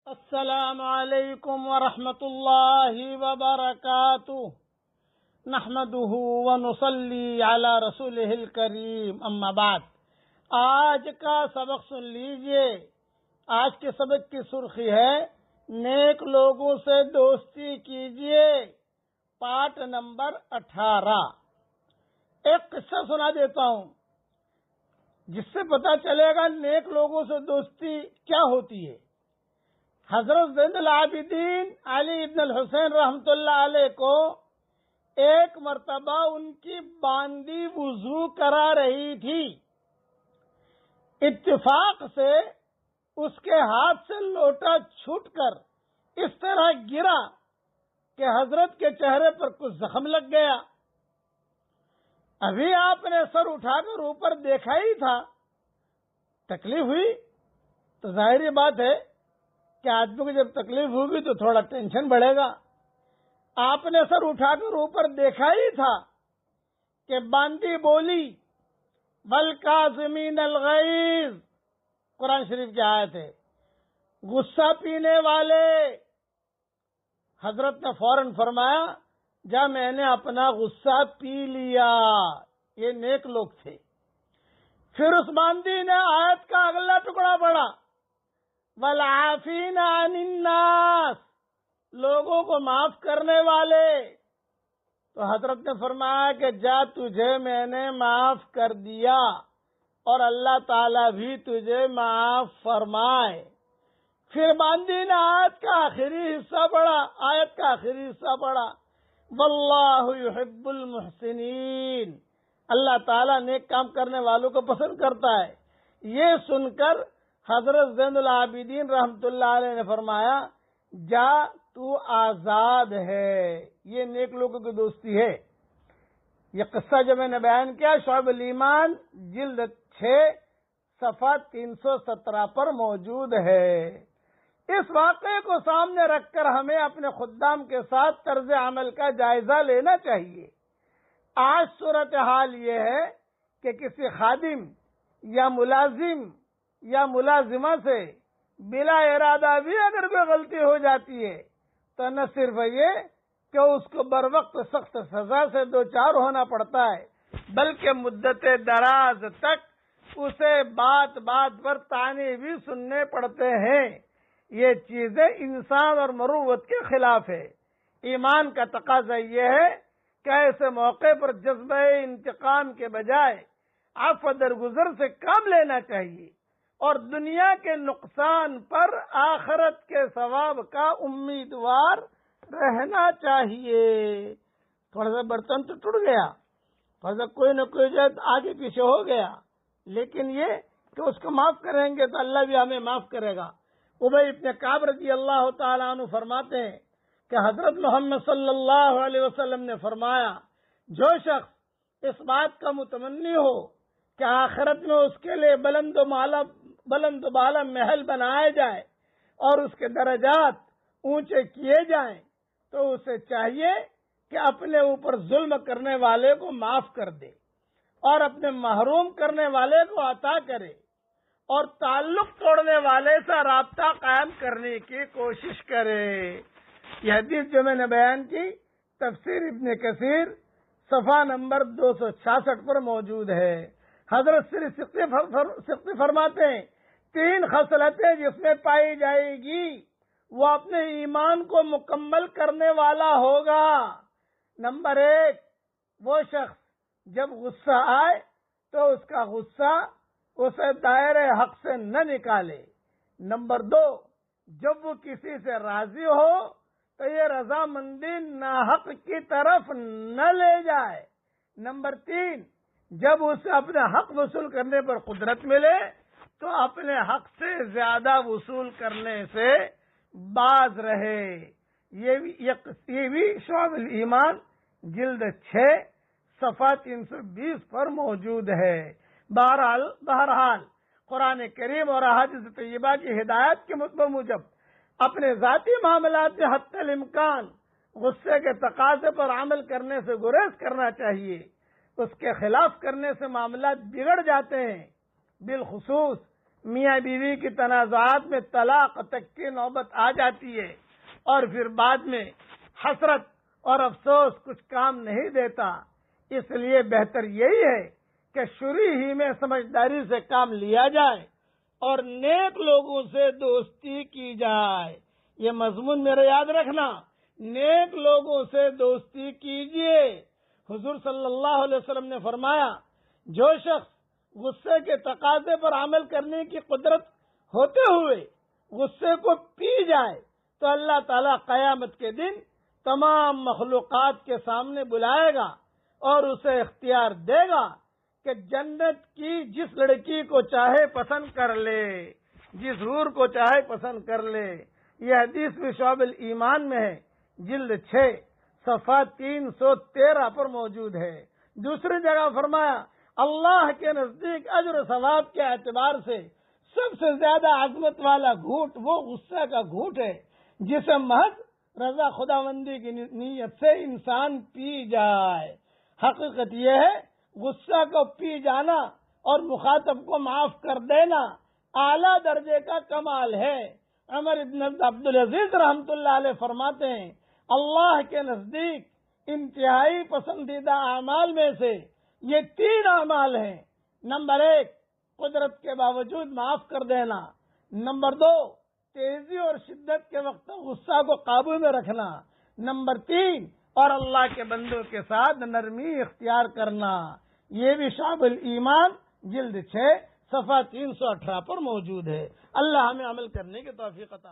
السلام علیکم ورحمۃ اللہ وبرکاتہ نحمده ونصلی علی رسولہ الکریم اما بعد۔ آج کا سبق سن لیجئے۔ آج کے سبق کی سرخی ہے نیک لوگوں سے دوستی کیجئے، پارٹ نمبر 18۔ ایک قصہ سنا دیتا ہوں جس سے پتہ چلے گا نیک لوگوں سے دوستی کیا ہوتی ہے۔ حضرت زین العابدین علی ابن الحسین رحمۃ اللہ علیہ کو ایک مرتبہ ان کی باندی وضو کرا رہی تھی۔ اتفاق سے اس کے ہاتھ سے لوٹا چھوٹ کر اس طرح گرا کہ حضرت کے چہرے پر کچھ زخم لگ گیا۔ ابھی آپ نے سر اٹھا کر اوپر دیکھا ہی تھا، تکلیف ہوئی تو ظاہری بات ہے کہ آدمی کو جب تکلیف ہوگی تو تھوڑا ٹینشن بڑھے گا۔ آپ نے سر اٹھا کر اوپر دیکھا ہی تھا کہ باندی بولی والکاظمین الغیظ، قرآن شریف کی آیت ہے، غصہ پینے والے۔ حضرت نے فوراً فرمایا جا میں نے اپنا غصہ پی لیا۔ یہ نیک لوگ تھے۔ پھر اس باندی نے آیت کا اگلا ٹکڑا پڑھا، والعافین عن الناس، لوگوں کو معاف کرنے والے۔ تو حضرت نے فرمایا کہ جا تجھے میں نے معاف کر دیا اور اللہ تعالیٰ بھی تجھے معاف فرمائے۔ پھر باندی نے آیت کا آخری حصہ پڑھا، واللہ یحب المحسنین، اللہ تعالیٰ نیک کام کرنے والوں کو پسند کرتا ہے۔ یہ سن کر حضرت زین العابدین رحمت اللہ علیہ نے فرمایا جا تو آزاد ہے۔ یہ نیک لوگوں کی دوستی ہے۔ یہ قصہ جو میں نے بیان کیا شعب الایمان جلد 6 صفحہ 317 پر موجود ہے۔ اس واقعے کو سامنے رکھ کر ہمیں اپنے خدام کے ساتھ طرز عمل کا جائزہ لینا چاہیے۔ آج صورتحال یہ ہے کہ کسی خادم یا ملازم یا ملازمہ سے بلا ارادہ بھی اگر کوئی غلطی ہو جاتی ہے تو نہ صرف یہ کہ اس کو بر وقت سخت سزا سے دوچار ہونا پڑتا ہے، بلکہ مدت دراز تک اسے بات پر طعنے بھی سننے پڑتے ہیں۔ یہ چیزیں انسان اور مروت کے خلاف ہے۔ ایمان کا تقاضا یہ ہے کہ ایسے موقع پر جذبہ انتقام کے بجائے عفو درگزر سے کام لینا چاہیے اور دنیا کے نقصان پر آخرت کے ثواب کا امیدوار رہنا چاہیے۔ تھوڑا سا برتن تو ٹوٹ گیا، تھوڑا سا کوئی نہ کوئی جو آگے پیچھے ہو گیا، لیکن یہ کہ اس کو معاف کریں گے تو اللہ بھی ہمیں معاف کرے گا۔ ابی ابن کعب رضی اللہ تعالیٰ عنہ فرماتے ہیں کہ حضرت محمد صلی اللہ علیہ وسلم نے فرمایا جو شخص اس بات کا متمنی ہو کہ آخرت میں اس کے لیے بلند و بالا محل بنائے جائے اور اس کے درجات اونچے کیے جائیں تو اسے چاہیے کہ اپنے اوپر ظلم کرنے والے کو معاف کر دے اور اپنے محروم کرنے والے کو عطا کرے اور تعلق توڑنے والے سے رابطہ قائم کرنے کی کوشش کرے۔ یہ حدیث جو میں نے بیان کی تفسیر ابن کثیر صفحہ نمبر 266 پر موجود ہے۔ حضرت سری سقطی فرماتے ہیں 3 خصلتیں جس میں پائی جائے گی وہ اپنے ایمان کو مکمل کرنے والا ہوگا۔ نمبر 1، وہ شخص جب غصہ آئے تو اس کا غصہ اسے دائرۂ حق سے نہ نکالے۔ نمبر 2، جب وہ کسی سے راضی ہو تو یہ رضامندی ناحق کی طرف نہ لے جائے۔ نمبر 3، جب اسے اپنے حق وصول کرنے پر قدرت ملے تو اپنے حق سے زیادہ وصول کرنے سے باز رہے۔ یہ بھی شعب الایمان جلد 6 صفحہ 320 پر موجود ہے۔ بہرحال قرآن کریم اور احادیث طیبہ کی ہدایت کے موجب اپنے ذاتی معاملات میں حتی الامکان غصے کے تقاضے پر عمل کرنے سے گریز کرنا چاہیے۔ اس کے خلاف کرنے سے معاملات بگڑ جاتے ہیں، بالخصوص میاں بیوی کی تنازعات میں طلاق تک کی نوبت آ جاتی ہے اور پھر بعد میں حسرت اور افسوس کچھ کام نہیں دیتا. اس لیے بہتر یہی ہے کہ شروع ہی میں سمجھداری سے کام لیا جائے اور نیک لوگوں سے دوستی کی جائے. یہ مضمون میرا یاد رکھنا، نیک لوگوں سے دوستی کیجیے. حضور صلی اللہ علیہ وسلم نے فرمایا، جو شخص غصے کے تقاضے پر عمل کرنے کی قدرت ہوتے ہوئے غصے کو پی جائے تو اللہ تعالیٰ قیامت کے دن تمام مخلوقات کے سامنے بلائے گا اور اسے اختیار دے گا کہ جنت کی جس لڑکی کو چاہے پسند کر لے، جس حور کو چاہے پسند کر لے. یہ حدیث بھی شعب الایمان میں ہے، جلد 6 صفحہ 313 پر موجود ہے. دوسری جگہ فرمایا، اللہ کے نزدیک اجر و ثواب کے اعتبار سے سب سے زیادہ عظمت والا گھونٹ وہ غصہ کا گھونٹ ہے جسے محض رضا خداوندی کی نیت سے انسان پی جائے. حقیقت یہ ہے غصہ کو پی جانا اور مخاطب کو معاف کر دینا اعلیٰ درجے کا کمال ہے. عمر ابن عبدالعزیز رحمۃ اللہ علیہ فرماتے ہیں، اللہ کے نزدیک انتہائی پسندیدہ اعمال میں سے یہ 3 اعمال ہیں. نمبر 1، قدرت کے باوجود معاف کر دینا. نمبر 2، تیزی اور شدت کے وقت غصہ کو قابو میں رکھنا. نمبر 3، اور اللہ کے بندوں کے ساتھ نرمی اختیار کرنا. یہ بھی شعب الایمان جلد 6 صفحہ 318 پر موجود ہے. اللہ ہمیں عمل کرنے کی توفیق عطا فرمائے.